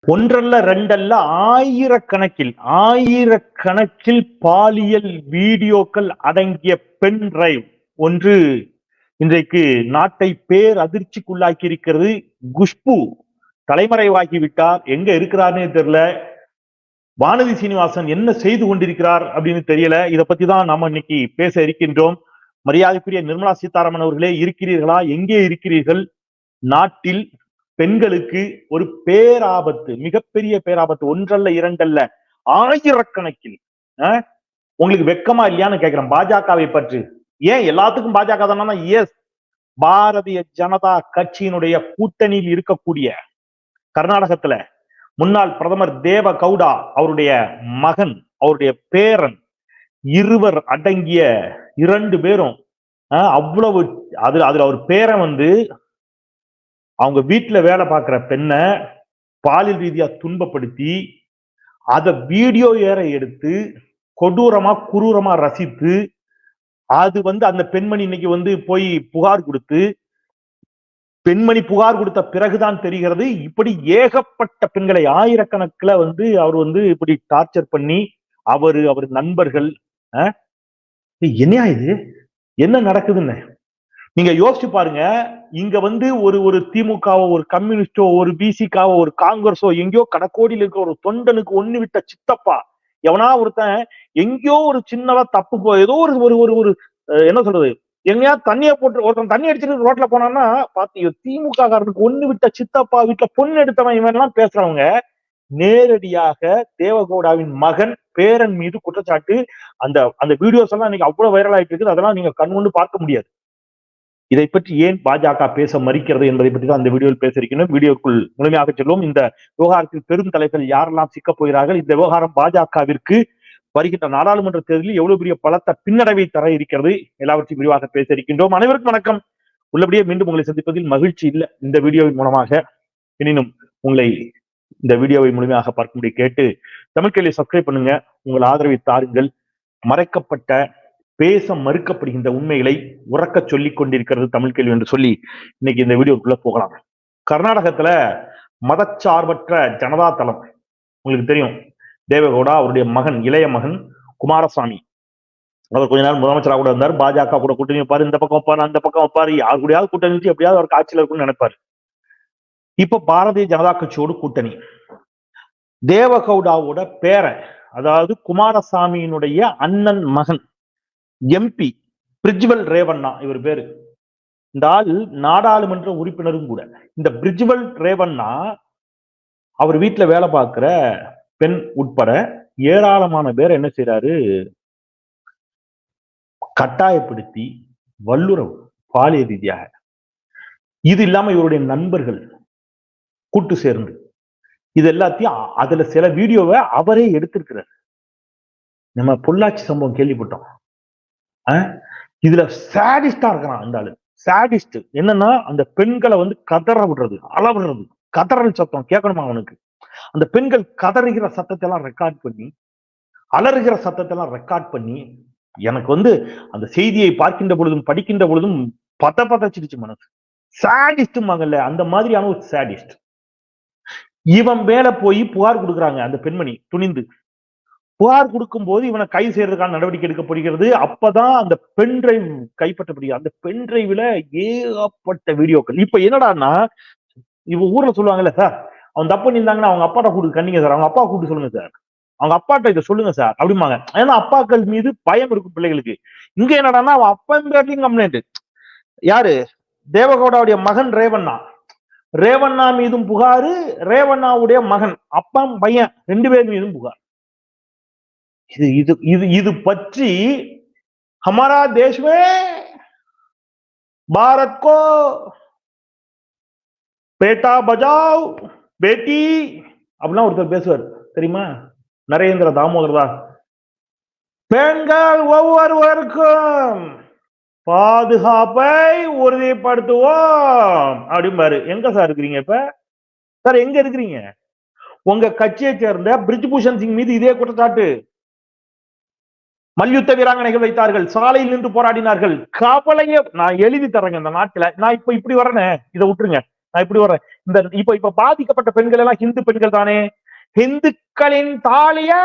ஒன்றல்ல ரெண்டல்ல ஆயிரக்கணக்கில் பாலியல் வீடியோக்கள் அடங்கிய பென் டிரைவ் ஒன்று இன்றைக்கு நாட்டை பேர் அதிர்ச்சிக்குள்ளாக்கி இருக்கிறது. குஷ்பு தலைமறைவாகிவிட்டார். எங்க இருக்கிறார்னே தெரியல. வானதி சீனிவாசன் என்ன செய்து கொண்டிருக்கிறார் அப்படின்னு தெரியல. இதை பத்தி தான் நாம இன்னைக்கு பேச இருக்கின்றோம். மரியாதைக்குரிய நிர்மலா சீதாராமன் அவர்களே, இருக்கிறீர்களா? எங்கே இருக்கிறீர்கள்? நாட்டில் பெண்களுக்கு ஒரு பேராபத்து, மிகப்பெரிய பேராபத்து, ஒன்றல்ல இரண்டல்ல ஆயிரக்கணக்கில். உங்களுக்கு வெக்கமா இல்லையான்னு கேட்கிறேன் பாஜகவை பற்றி. ஏன் எல்லாத்துக்கும் பாஜக தானா? எஸ், பாரதிய ஜனதா கட்சியினுடைய கூட்டணியில் இருக்கக்கூடிய கர்நாடகத்துல முன்னாள் பிரதமர் தேவ கவுடா அவருடைய மகன், அவருடைய பேரன், இருவர் அடங்கிய 2 பேரும் அவ்வளவு அதுல அவர் பேரன் அவங்க வீட்டுல வேலை பார்க்கிற பெண்ணை பாலியல் ரீதியா துன்பப்படுத்தி அதை வீடியோ ஏற எடுத்து கொடூரமா குரூரமா ரசித்து அது அந்த பெண்மணி இன்னைக்கு போய் புகார் கொடுத்து, பெண்மணி புகார் கொடுத்த பிறகுதான் தெரிகிறது இப்படி ஏகப்பட்ட பெண்களை ஆயிரக்கணக்கில் அவர் இப்படி டார்ச்சர் பண்ணி அவர் நண்பர்கள். என்ன இது, என்ன நடக்குதுன்னு நீங்க யோசிச்சு பாருங்க. இங்க ஒரு திமுகவோ, ஒரு கம்யூனிஸ்டோ, ஒரு பிசிகாவோ, ஒரு காங்கிரஸோ, எங்கேயோ கடக்கோடியில் இருக்கிற ஒரு தொண்டனுக்கு ஒண்ணு விட்ட சித்தப்பா எவனா ஒருத்தன் எங்கேயோ ஒரு சின்னதா தப்பு ஏதோ ஒரு என்ன சொல்றது, எங்கேயா தண்ணியை போட்டு ஒருத்தன் தண்ணி அடிச்சுட்டு ரோட்ல போனான்னா பாத்தீங்க, திமுக காரனுக்கு ஒண்ணு விட்ட சித்தப்பா, வீட்டுல பொண்ணு எடுத்தவன் இவன் எல்லாம் பேசுறவங்க நேரடியாக தேவகவுடாவின் மகன் பேரன் மீது குற்றச்சாட்டு. அந்த வீடியோஸ் எல்லாம் இன்னைக்கு அவ்வளவு வைரல் ஆயிட்டு இருக்குது. அதெல்லாம் நீங்க கண் கொண்டு பார்க்க முடியாது. இதை பற்றி ஏன் பாஜக பேச மறுக்கிறது என்பதை பற்றி தான் இந்த வீடியோவில் பேச இருக்கணும். வீடியோக்குள் முழுமையாக செல்வோம். இந்த விவகாரத்தில் பெரும் தலைவர்கள் யாரெல்லாம் சிக்கப் போகிறார்கள், இந்த விவகாரம் பாஜகவிற்கு வருகின்ற நாடாளுமன்ற தேர்தலில் எவ்வளவு பெரிய பலத்த பின்னடைவை தர இருக்கிறது, எல்லாவற்றையும் விரிவாக பேச இருக்கின்றோம். அனைவருக்கும் வணக்கம். உள்ளபடியே மீண்டும் உங்களை சந்திப்பதில் மகிழ்ச்சி இல்லை. இந்த வீடியோவின் மூலமாக எனினும் உங்களை இந்த வீடியோவை முழுமையாக பார்க்கும்படி கேட்டு தமிழ் கேள்வி சப்ஸ்கிரைப் பண்ணுங்க. உங்கள் ஆதரவை தாருங்கள். மறைக்கப்பட்ட, பேச மறுக்கப்படுகின்ற உண்மைகளை உறக்க சொல்லிக் கொண்டிருக்கிறது தமிழ் கேள்வி என்று சொல்லி இன்னைக்கு இந்த வீடியோக்குள்ள போகலாம். கர்நாடகத்துல மதச்சார்பற்ற ஜனதா தளம், உங்களுக்கு தெரியும், தேவகவுடா அவருடைய மகன், இளைய மகன் குமாரசாமி, அவர் கொஞ்ச நேரம் முதலமைச்சராக கூட இருந்தார். பாஜக கூட கூட்டணி வைப்பாரு, இந்த பக்கம் வைப்பாரு, அந்த பக்கம் வைப்பாரு, யார் கூடயாவது கூட்டணி வச்சு எப்படியாவது அவருக்கு ஆட்சியில் இருக்கும்னு நினைப்பாரு. இப்ப பாரதிய ஜனதா கட்சியோடு கூட்டணி. தேவகவுடாவோட பேரன், அதாவது குமாரசாமியினுடைய அண்ணன் மகன் எம்பி பிரிஜ்வல் ரேவண்ணா, இவர் பேரு. இந்த ஆள் நாடாளுமன்ற உறுப்பினரும் கூட. இந்த பிரிஜ்வல் ரேவண்ணா அவர் வீட்டுல வேலை பார்க்கிற பெண் உட்பட ஏராளமான பேர் என்ன செய்யறாரு, கட்டாயப்படுத்தி வல்லுறவு, பாலியல் ரீதியாக. இது இல்லாம இவருடைய நண்பர்கள் கூட்டு சேர்ந்து இது எல்லாத்தையும், அதுல சில வீடியோவை அவரே எடுத்திருக்கிறார். நம்ம பொள்ளாச்சி சம்பவம் கேள்விப்பட்டோம். இதுல சாடிஸ்டா இருக்கிறான் அந்த ஆளு. சாடிஸ்ட் என்னன்னா, அந்த பெண்களை கதற விடுறது, அளவிடுறது, கதறல் சத்தம் கேட்கணுமா அவனுக்கு. அந்த பெண்கள் கதறுகிற சத்தத்தை எல்லாம் ரெக்கார்ட் பண்ணி, அலறுகிற சத்தத்தை எல்லாம் ரெக்கார்ட் பண்ணி, எனக்கு அந்த செய்தியை பார்க்கின்ற பொழுதும் படிக்கின்ற பொழுதும் பதச்சிருச்சு மனசு. சாடிஸ்ட் மகன்ல அந்த மாதிரியான ஒரு சாடிஸ்ட். இவன் மேல போய் புகார் கொடுக்குறாங்க. அந்த பெண்மணி துணிந்து புகார் கொடுக்கும் போது இவனை கைது செய்யறதுக்கான நடவடிக்கை எடுக்கப்படுகிறது. அப்பதான் அந்த பென் டிரைவ் கைப்பற்றப்படுகிறது. அந்த பென் டிரைவ்ல ஏகப்பட்ட வீடியோக்கள். இப்ப என்னடான்னா, இவ ஊர்ல சொல்லுவாங்கல்ல, சார் அவன் தப்பு நின்றாங்கன்னா அவங்க அப்பாட்ட கூட்டு கண்டிங்க சார், அவங்க அப்பா கூட்டு சொல்லுங்க சார், அவங்க அப்பாட்ட இதை சொல்லுங்க சார் அப்படிம்பாங்க. ஏன்னா அப்பாக்கள் மீது பயம் இருக்கும் பிள்ளைகளுக்கு. இங்க என்னடான்னா, அவன் அப்பன் பேர்லயும் கம்ப்ளைண்ட். யாரு? தேவகவுடாவுடைய மகன் ரேவண்ணா. ரேவண்ணா மீதும் புகாரு, ரேவண்ணாவுடைய மகன், அப்பன் பையன் 2 பேர் மீதும் புகார். இது பற்றி ஹமாரா தேஷ் மே பாரத் கோ பேட்டா பஜாவ் பேட்டி அப்படின்னா ஒருத்தர் பேசுவார், தெரியுமா? நரேந்திர தாமோதர் தாஸ். பெண்கள் ஒவ்வொருவருக்கும் பாதுகாப்பை உறுதிப்படுத்துவோம் அப்படிம்பாரு. எங்க சார் இருக்கிறீங்க இப்ப? சார் எங்க இருக்கிறீங்க? உங்க கட்சியை சேர்ந்த பிரிஜ்பூஷன் சிங் மீது இதே குற்றச்சாட்டு. மல்யுத்த வீராங்கனைகள் வைத்தார்கள், சாலையில் நின்று போராடினார்கள். கவலையே நான் எழுதி தரேங்க. இந்த நாட்டுல நான் இப்ப இப்படி வரேன்னு, இதை விட்டுருங்க. நான் இப்படி வர்றேன். இந்த இப்ப பாதிக்கப்பட்ட பெண்கள் எல்லாம் ஹிந்து பெண்கள் தானே. ஹிந்துக்களின் தாலியை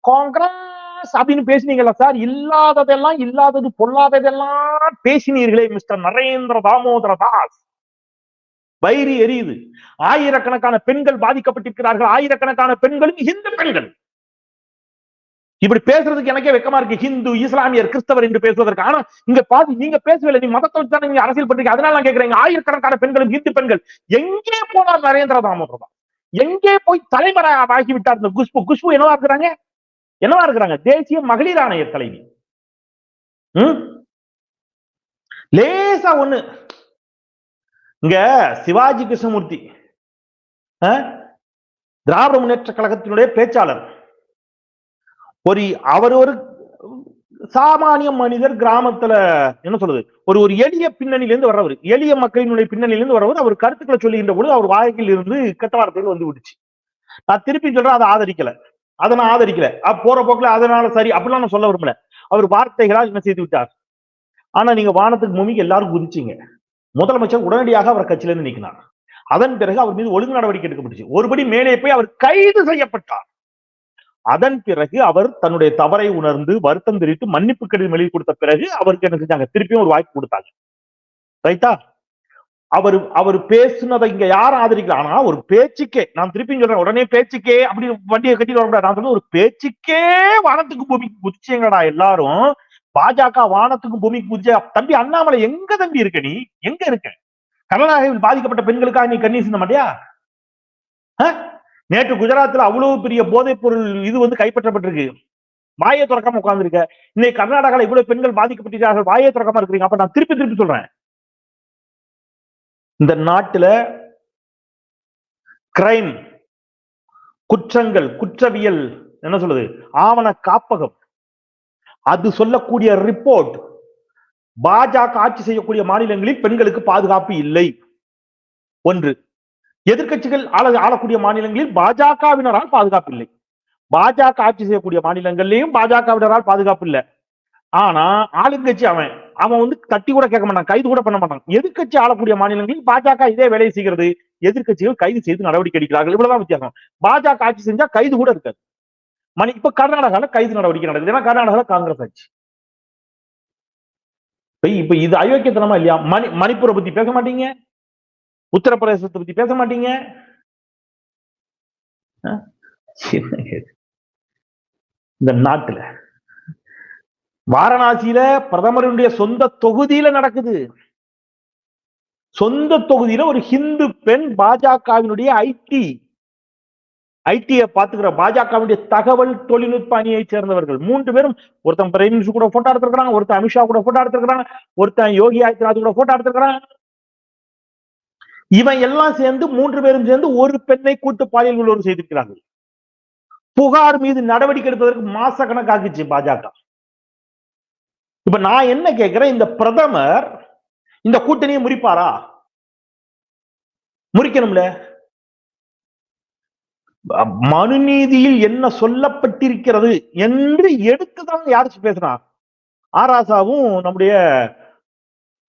காங்கிரஸ் அப்படின்னு பேசினீங்களா சார்? இல்லாததெல்லாம் இல்லாதது பொல்லாததெல்லாம் பேசினீர்களே மிஸ்டர் நரேந்திர தாமோதர தாஸ். வயிறு எரியுது. ஆயிரக்கணக்கான பெண்கள் பாதிக்கப்பட்டிருக்கிறார்கள். ஆயிரக்கணக்கான பெண்களும் ஹிந்து பெண்கள். இப்படி பேசுறதுக்கு எனக்கே வெக்கமா இருக்கு. ஹிந்து, இஸ்லாமியர், கிறிஸ்தவர் என்று பேசுவதற்கு. ஆனா இங்க நீங்க பேசவில்லை. நீ மதத்தை வச்சு நீங்க அரசியல் பண்றீங்க. அதனால நான் கேட்கிறேன், ஆயிரக்கணக்கான பெண்களும் ஹிந்து பெண்கள் எங்கே போனார் நரேந்திர தாமோதர் தாஸ்? எங்கே போய் தலைமுறை ஆகிவிட்டார் இந்த குஷ்பு? குஷ்பு என்னவா இருக்கிறாங்க? என்னவா இருக்கிறாங்க? தேசிய மகளிர் ஆணைய தலைவி. லேசா ஒண்ணு இங்க சிவாஜி கிருஷ்ணமூர்த்தி திராவிட முன்னேற்ற கழகத்தினுடைய பேச்சாளர், அவர் ஒரு சாமானிய மனிதர், கிராமத்துல என்ன சொல்றது, ஒரு எளிய பின்னணியிலிருந்து வர்றவர், எளிய மக்களினுடைய பின்னணியிலிருந்து வர்றவர். அவர் கருத்துக்களை சொல்லுகின்ற பொழுது அவர் வாயில் இருந்து கெட்ட வார்த்தைகள் வந்து விடுச்சு. நான் திருப்பி சொல்றேன், அதை ஆதரிக்கல. அதை நான் ஆதரிக்கல. போற போக்குல அதனால சரி அப்படிலாம் நான் சொல்ல விரும்பல. அவர் வார்த்தைகளால் என்ன செய்து விட்டார். ஆனா நீங்க வானத்துக்கு பூமிக்கு எல்லாரும் குதிச்சீங்க. முதலமைச்சர் உடனடியாக அவர் கட்சியிலிருந்து நீக்கினார். அதன் பிறகு அவர் மீது ஒழுங்கு நடவடிக்கை எடுக்கப்பட்டுச்சு. ஒருபடி மேலே போய் அவர் கைது செய்யப்பட்டார். அதன் பிறகு அவர் தன்னுடைய தவறை உணர்ந்து வருத்தம் தெரிவித்து மன்னிப்பு கடிதம் எழுதி கொடுத்த பிறகு அவருக்கு என்ன செஞ்சாங்க, திருப்பியும் ஒரு வாய்ப்பு கொடுத்தாங்க. ரைட்டா? அவர் பேசுனதை இங்க யாரும் ஆதரிக்கல. ஆனா ஒரு பேச்சுக்கே, நான் திருப்பி சொல்றேன், உடனே பேச்சுக்கே அப்படி வண்டியை கட்டிட்டு வரக்கூடாது. நான் சொல்ல, ஒரு பேச்சுக்கே வானத்துக்கு பூமிக்கு குதிச்சீங்கடா எல்லாரும். பாஜக வானத்துக்கு பூமிக்கு குதிச்ச தம்பி அண்ணாமலை எங்க தம்பி இருக்க? நீ எங்க இருக்க? கர்நாடகாவில் பாதிக்கப்பட்ட பெண்களுக்காக நீ கண்ணீர் சிந்த மாட்டியா? நேற்று குஜராத்தில் அவ்வளவு பெரிய போதைப் பொருள் இது கைப்பற்றப்பட்டிருக்கு. வாயை திறக்காம உட்கார்ந்துருக்க. இன்னைக்கு கர்நாடகாவில் இவ்வளவு பெண்கள் பாதிக்கப்பட்டிருக்கிறார்கள், வாயை திறக்காம இருக்கிறீங்க. அப்ப நான் திருப்பி சொல்றேன், இந்த நாட்டுல கிரைம், குற்றங்கள், குற்றவியல் என்ன சொல்லுது, ஆவண காப்பகம், அது சொல்லக்கூடிய ரிப்போர்ட், பாஜக ஆட்சி செய்யக்கூடிய மாநிலங்களில் பெண்களுக்கு பாதுகாப்பு இல்லை. ஒன்று. எதிர்கட்சிகள் ஆளக்கூடிய மாநிலங்களில் பாஜகவினரால் பாதுகாப்பு இல்லை. பாஜக ஆட்சி செய்யக்கூடிய மாநிலங்களிலும் பாஜகவினரால் பாதுகாப்பு இல்லை. ஆனா ஆளுங்கட்சி அவன் தட்டி கூட கேட்க மாட்டான், கைது கூட பண்ண மாட்டான். எதிர்கட்சி ஆளக்கூடிய மாநிலங்களில் பாஜக இதே வேலையை செய்கிறது. எதிர்கட்சிகள் கைது செய்து நடவடிக்கை எடுக்கிறார்கள். இவ்வளவுதான் வித்தியாசம். பாஜக ஆட்சி செஞ்சா கைது கூட இருக்காது. இப்ப கர்நாடகால கைது நடவடிக்கை நடக்குது. ஏன்னா கர்நாடகால காங்கிரஸ் ஆட்சி. இப்ப இது அயோக்கியத்தனமா இல்லையா? மணிப்பூரை பத்தி பேச மாட்டீங்க, உத்தரப்பிரதேசத்தை பத்தி பேச மாட்டீங்க. இந்த நாட்டுல வாரணாசியில பிரதமருடைய சொந்த தொகுதியில நடக்குது. சொந்த தொகுதியில ஒரு ஹிந்து பெண் பாஜகவினுடைய ஐடியை பாத்துக்கிற பாஜகவுடைய தகவல் தொழில்நுட்ப அணியை சேர்ந்தவர்கள் 3 பேரும், ஒருத்தன் பிரைம் மினிஸ்டர் கூட போட்டோ எடுத்திருக்கிறாங்க, ஒருத்தன் அமித்ஷா கூட போட்டோ எடுத்திருக்கிறாங்க, ஒருத்தன் யோகி ஆதித்யநாத் கூட போட்டோ எடுத்திருக்கிறாங்க. இவன் எல்லாம் சேர்ந்து 3 பேரும் சேர்ந்து ஒரு பெண்ணை கூட்டு பாலியல் உள்ளவர் செய்திருக்கிறார்கள். புகார் மீது நடவடிக்கை எடுப்பதற்கு மாச கணக்காக்குச்சு பாஜக. இப்ப நான் என்ன கேட்கிறேன், இந்த பிரதமர் இந்த கூட்டணியை முறிப்பாரா? முறிக்கணும்ல. மனுநீதியில் என்ன சொல்லப்பட்டிருக்கிறது என்று எடுத்துதான் யாரு பேசுறா? ஆராசாவும் நம்முடைய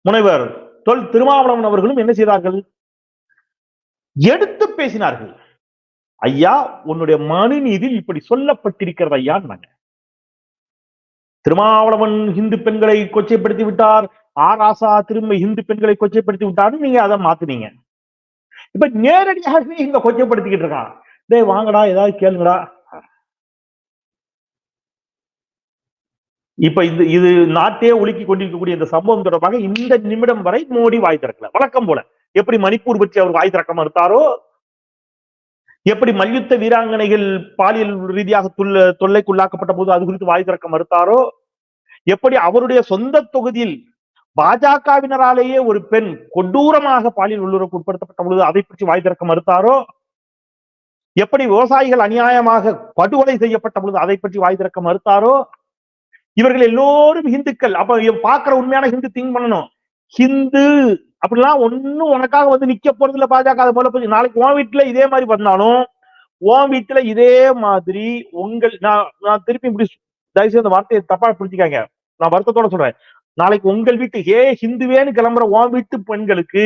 முனைவர் திருமாவளவன் அவர்களும் என்ன செய்தார்கள்? எடுத்து பேசினார்கள். ஐயா, உன்னுடைய மனுநீதியில் இப்படி சொல்லப்பட்டிருக்கிறது ஐயா. திருமாவளவன் இந்து பெண்களை கொச்சைப்படுத்தி விட்டார், ஆராசா திரும்ப இந்து பெண்களை கொச்சைப்படுத்தி விட்டாரு. நீங்க அதை மாத்தினீங்க. இப்ப நேரடியாகவே இங்க கொச்சைப்படுத்திக்கிட்டு இருக்கான். டேய் வாங்கடா, ஏதாவது கேளுங்கடா. இப்ப இது நாட்டையே ஒழுக்கி கொண்டிருக்கக்கூடிய இந்த சம்பவம் தொடர்பாக இந்த நிமிடம் வரை மோடி வாய் திறக்கல. வழக்கம் போல எப்படி மணிப்பூர் பற்றி அவர் வாய் திறக்க மறுத்தாரோ, எப்படி மல்யுத்த வீராங்கனைகள் பாலியல் ரீதியாக தொல்லைக்குள்ளாக்கப்பட்ட போது அது குறித்து வாய் திறக்க மறுத்தாரோ, எப்படி அவருடைய சொந்த தொகுதியில் பாஜகவினராலேயே ஒரு பெண் கொடூரமாக பாலியல் வல்லுறவுக்கு உட்படுத்தப்பட்ட பொழுது அதை பற்றி வாய் திறக்க மறுத்தாரோ, எப்படி விவசாயிகள் அநியாயமாக படுகொலை செய்யப்பட்ட பொழுது அதை பற்றி வாய் திறக்க மறுத்தாரோ, இவர்கள் எல்லோரும் ஹிந்துக்கள். அப்ப பாக்குற உண்மையான ஹிந்து திங்க் பண்ணணும். ஹிந்து அப்படிலாம் ஒன்னும் உனக்காக நிக்க போறது இல்ல பாஜக. அது போல நாளைக்கு உன் வீட்டுல இதே மாதிரி வந்தாலும், உன் வீட்டுல இதே மாதிரி நான் திருப்பி இப்படி தயவுசெய்து அந்த வார்த்தையை தப்பா புரிஞ்சுக்காங்க, நான் வருத்தத்தோட சொல்றேன். நாளைக்கு உங்கள் வீட்டு ஹிந்துவேன்னு கிளம்புற உன் வீட்டு பெண்களுக்கு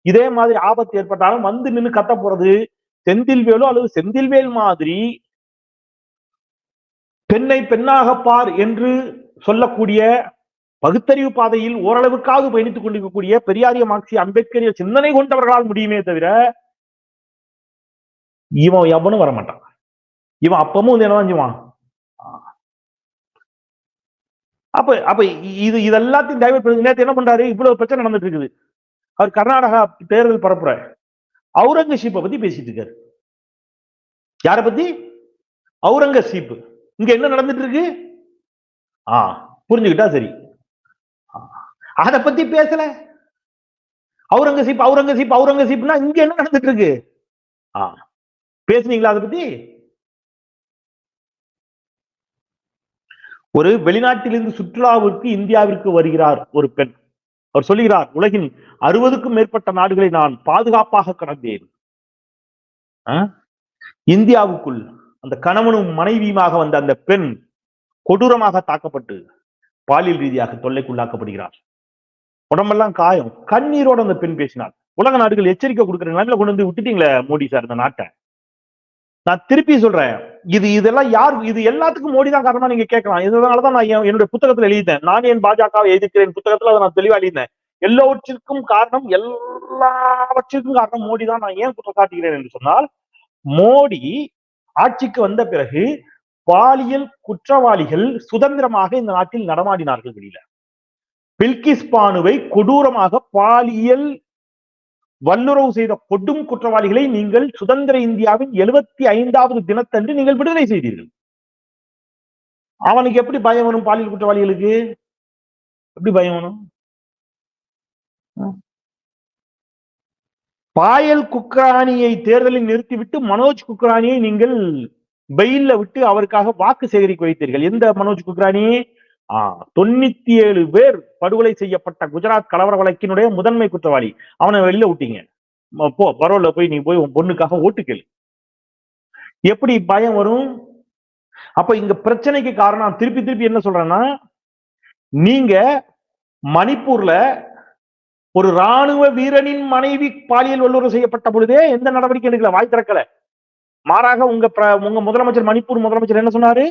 இதே மாதிரி ஆபத்து ஏற்பட்டாலும் வந்து நின்று கத்த போறது செந்தில்வேலோ அல்லது செந்தில்வேல் மாதிரி பெண்ணை பெண்ணாக பார் என்று சொல்லக்கூடிய பகுத்தறிவு பாதையில் ஓரளவுக்காக பயணித்துக் கொண்டிருக்கக்கூடிய பெரியாரிய மார்க்சிய அம்பேத்கரிய சிந்தனை கொண்டவர்களால் முடியுமே தவிர இவன் எவனும் வரமாட்டான். இவன் அப்பமும் என்ன செஞ்சுவான். அப்ப அப்ப இது இதெல்லாத்தையும் டைவர்ட் பண்ணி நேற்று என்ன பண்றாரு, இவ்வளவு பிரச்சனை நடந்துட்டு இருக்குது. அவர் கர்நாடகா தேர்தல் பரப்புற அவுரங்கசீப்பை பத்தி பேசிட்டு இருக்காரு. யார பத்தி? அவுரங்கசீப். இங்க என்ன நடந்துட்டு இருக்கு? புரிஞ்சுக்கிட்டா சரி. அத பத்தி பேசல. அவுரங்கசீப் அவுரங்கசீப் அவுரங்கசீப்னா இங்க என்ன நடந்துட்டு இருக்கு? பேசுனீங்களா அதை பத்தி? ஒரு வெளிநாட்டிலிருந்து சுற்றுலாவிற்கு இந்தியாவிற்கு வருகிறார் ஒரு பெண். அவர் சொல்லுகிறார், உலகின் 60க்கும் மேற்பட்ட நாடுகளை நான் பாதுகாப்பாக கடந்தேன். இந்தியாவுக்குள் அந்த கணவனும் மனைவியுமாக வந்த அந்த பெண் கொடூரமாக தாக்கப்பட்டு பாலியல் ரீதியாக தொல்லைக்குள்ளாக்கப்படுகிறார். உடம்பெல்லாம் காயம். கண்ணீரோட அந்த பெண் பேசினார். உலக நாடுகள் எச்சரிக்கை கொடுக்கிற நிலையில கொண்டு வந்து விட்டுட்டீங்களே மோடி சார் இந்த நாட்டை. நான் திருப்பி சொல்றேன், இதெல்லாம் யார்? இது எல்லாத்துக்கும் மோடி தான் காரணமா நீங்க கேட்கலாம். இதனாலதான் நான் என்னுடைய புத்தகத்துல எழுதிட்டேன். நான் என் பாஜகவை எதிர்க்கிறேன் புத்தகத்துல அதை நான் தெளிவா எழுதினேன். எல்லாவற்றிற்கும் காரணம் மோடி தான். நான் ஏன் குற்றம் சாட்டுகிறேன் என்று சொன்னால், மோடி ஆட்சிக்கு வந்த பிறகு பாலியல் குற்றவாளிகள் சுதந்திரமாக இந்த நாட்டில் நடமாடினார்கள் வெளியில. பில்கிஸ் பானுவை கொடூரமாக பாலியல் வல்லுறவு செய்த கொடும் குற்றவாளிகளை நீங்கள் சுதந்திர இந்தியாவின் 75வது தினத்தன்று நீங்கள் விடுதலை செய்தீர்கள். அவனுக்கு எப்படி பயம் வரும்? பாலியல் குற்றவாளிகளுக்கு எப்படி பயம் வரும்? பாயல் குக்ரானியை தேர்தலில் நிறுத்திவிட்டு மனோஜ் குக்ரானியை நீங்கள் பெயில்ல விட்டு அவருக்காக வாக்கு சேகரிக்க வைத்தீர்கள். எந்த மனோஜ் குக்ரானி? 97 பேர் படுகொலை செய்யப்பட்ட குஜராத் கலவர வழக்கினுடைய முதன்மை குற்றவாளி. அவனை வெளியில விட்டீங்க. போ பரோல்ல போய் நீ போய் உன் பொண்ணுக்காக ஓட்டு கேளு. எப்படி பயம் வரும்? அப்ப இங்க பிரச்சனைக்கு காரணம் திருப்பி திருப்பி என்ன சொல்றேன்னா, நீங்க மணிப்பூர்ல ஒரு ராணுவ வீரனின் மனைவி பாலியல் வல்லுறவு செய்யப்பட்ட பொழுதே எந்த நடவடிக்கை எடுக்கல, வாய் திறக்கல. மாறாக உங்க முதலமைச்சர், மணிப்பூர் முதலமைச்சர் என்ன சொன்னாரு?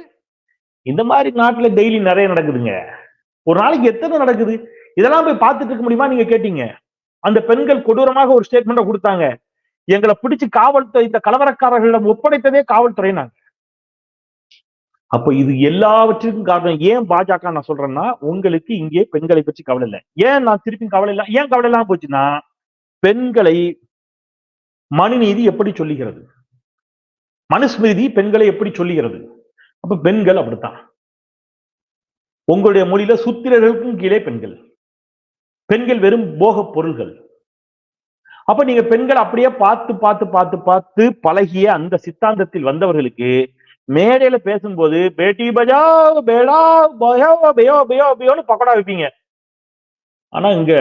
இந்த மாதிரி நாட்டுல டெய்லி நிறைய நடக்குதுங்க, ஒரு நாளைக்கு எத்தனை நடக்குது, இதெல்லாம் போய் பார்த்துட்டு இருக்க முடியுமா நீங்க கேட்டீங்க. அந்த பெண்கள் கொடூரமாக ஒரு ஸ்டேட்மெண்ட் கொடுத்தாங்க, எங்களை பிடிச்சு காவல்துறை இந்த கலவரக்காரர்களிடம் ஒப்படைத்ததே காவல்துறை. நாங்க அப்ப இது எல்லாவற்றுக்கும் காரணம் ஏன் பாஜக நான் சொல்றேன்னா, உங்களுக்கு இங்கே பெண்களை பற்றி கவலை இல்லை. ஏன் நான் திருப்பி கவலை இல்லை, ஏன் கவலை இல்லாம போச்சுன்னா, பெண்களை மனுநீதி எப்படி சொல்லுகிறது, மனுஸ்மிருதி பெண்களை எப்படி சொல்லுகிறது. அப்ப பெண்கள் அப்படித்தான். உங்களுடைய மொழியில சூத்திரர்களுக்கும் கீழே பெண்கள், பெண்கள் வெறும் போக பொருள்கள். அப்ப நீங்க பெண்கள் அப்படியே பார்த்து பார்த்து பார்த்து பார்த்து பழகிய அந்த சித்தாந்தத்தில் வந்தவர்களுக்கு மேடையில பேசும்போது பேட்டி பஜாவ் பேடா பயோ பயோ பயோ பயோன்னு பக்கோடா வைப்பீங்க. ஆனா இங்க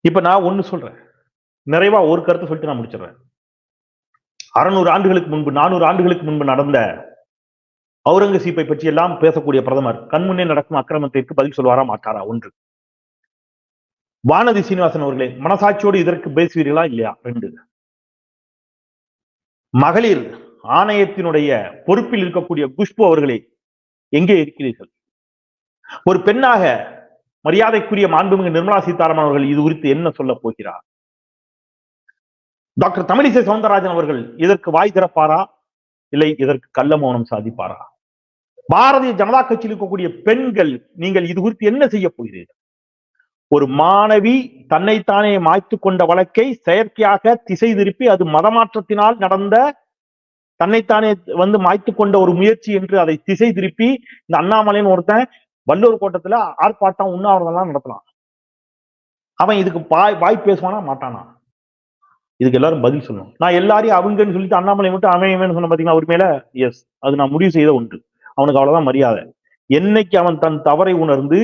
இப்ப நான் ஒண்ணு சொல்றேன், நிறைவா ஒரு கருத்தை சொல்லிட்டு நான் முடிச்சிடுறேன். 600 ஆண்டுகளுக்கு முன்பு 400 ஆண்டுகளுக்கு முன்பு நடந்த அவுரங்கசீப்பை பற்றி எல்லாம் பேசக்கூடிய பிரதமர் கண்முன்னே நடக்கும் அக்கிரமத்திற்கு பதில் சொல்வாரா மாட்டாரா? ஒன்று. வானதி சீனிவாசன் அவர்களே, மனசாட்சியோடு இதற்கு பேசுவீர்களா இல்லையா? 2. மகளிர் ஆணையத்தினுடைய பொறுப்பில் இருக்கக்கூடிய குஷ்பு அவர்களே, எங்கே இருக்கிறீர்கள்? ஒரு பெண்ணாக மரியாதைக்குரிய மாண்புமிகு நிர்மலா சீதாராமன் அவர்கள் இது குறித்து என்ன சொல்ல போகிறார்? டாக்டர் தமிழிசை சவுந்தரராஜன் அவர்கள் இதற்கு வாய் திறப்பாரா, இல்லை இதற்கு கள்ள மௌனம் சாதிப்பாரா? பாரதிய ஜனதா கட்சியில் இருக்கக்கூடிய பெண்கள், நீங்கள் இது குறித்து என்ன செய்ய போகிறீர்கள்? ஒரு மாணவி தன்னைத்தானே மாய்த்து கொண்ட வழக்கை செயற்கையாக திசை திருப்பி அது மதமாற்றத்தினால் நடந்த தன்னைத்தானே மாய்த்து கொண்ட ஒரு முயற்சி என்று அதை திசை திருப்பி இந்த அண்ணாமலைன்னு ஒருத்தன் வல்லூர் கோட்டத்துல ஆர்ப்பாட்டம் உண்ணாவிரதம் நடத்தலாம். அவன் இதுக்கு வாய் பேசுவானா மாட்டானா? இதுக்கு எல்லாரும் பதில் சொல்லணும். நான் எல்லாரையும் அவங்கன்னு சொல்லிட்டு அண்ணாமலை மட்டும் அவன் சொன்ன பாத்தீங்கன்னா அவர் மேல எஸ், அது நான் முடிவு செய்த ஒன்று. அவனுக்கு அவ்வளவுதான் மரியாதை. என்னைக்கு அவன் தன் தவறை உணர்ந்து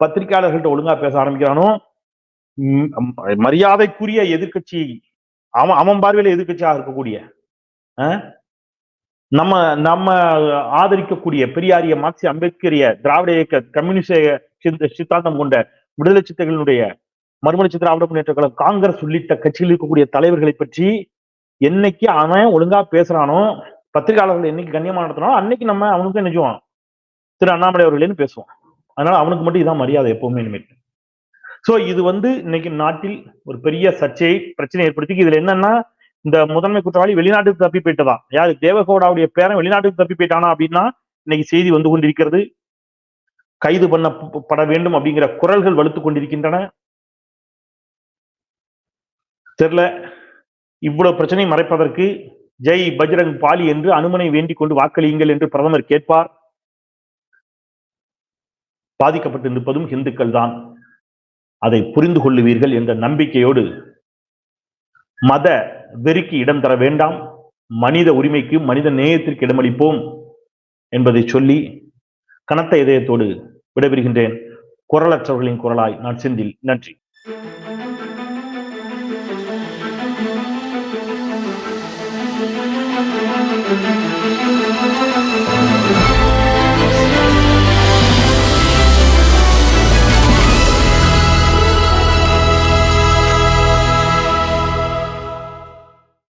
பத்திரிகையாளர்கள்ட்ட ஒழுங்கா பேச ஆரம்பிக்கிறானோ, மரியாதைக்குரிய எதிர்கட்சி, அவன் பார்வையில எதிர்கட்சியாக இருக்கக்கூடிய நம்ம ஆதரிக்கக்கூடிய பெரியாரிய மார்க்சிய அம்பேத்கரிய திராவிட இயக்க கம்யூனிஸ்ட் சித்தாந்தம் கொண்ட விடுதலை சிறுத்தைகளுடைய மறுமலர்ச்சி சித்திர திராவிட முன்னேற்ற கழகம், காங்கிரஸ் உள்ளிட்ட கட்சியில் இருக்கக்கூடிய தலைவர்களை பற்றி என்னைக்கு அவன் ஒழுங்கா பேசுறானோ, பத்திரிகையாளர்கள் என்னைக்கு கண்ணியமா நடத்தினாலும் அன்னைக்கு நம்ம அவனுக்கு என்ன செய்வோம், திரு அண்ணாமலை அவர்களேன்னு பேசுவோம். அதனால அவனுக்கு மட்டும் இதான் மரியாதை எப்பவுமே இனிமேல். சோ இது இன்னைக்கு நாட்டில் ஒரு பெரிய சர்ச்சையை பிரச்சனை ஏற்படுத்தி. இதுல என்னன்னா, இந்த முதன்மை குற்றவாளி வெளிநாட்டுக்கு தப்பி போயிட்டதான். யாரு, தேவகவுடாவுடைய பேரன் வெளிநாட்டுக்கு தப்பி போயிட்டானா அப்படின்னா இன்னைக்கு செய்தி வந்து கொண்டிருக்கிறது. கைது பண்ணப்பட வேண்டும் அப்படிங்கிற குரல்கள் வலுத்துக் கொண்டிருக்கின்றன. தெரியல, இவ்வளவு பிரச்சனை மறைப்பதற்கு ஜெய் பஜ்ரங் பாலி என்று அனுமனை வேண்டிக் கொண்டு வாக்களியுங்கள் என்று பிரதமர் கேட்பார். பாதிக்கப்பட்டு நிற்பதும் இந்துக்கள் தான், அதை புரிந்து கொள்ளுவீர்கள் என்ற நம்பிக்கையோடு மத வெறிக்கு இடம் தர வேண்டாம், மனித உரிமைக்கு மனித நேயத்திற்கு இடமளிப்போம் என்பதை சொல்லி கனத்த இதயத்தோடு விடைபெறுகின்றேன். குரலற்றவர்களின் குரலாய் நான் செந்தில். நன்றி. Thank you.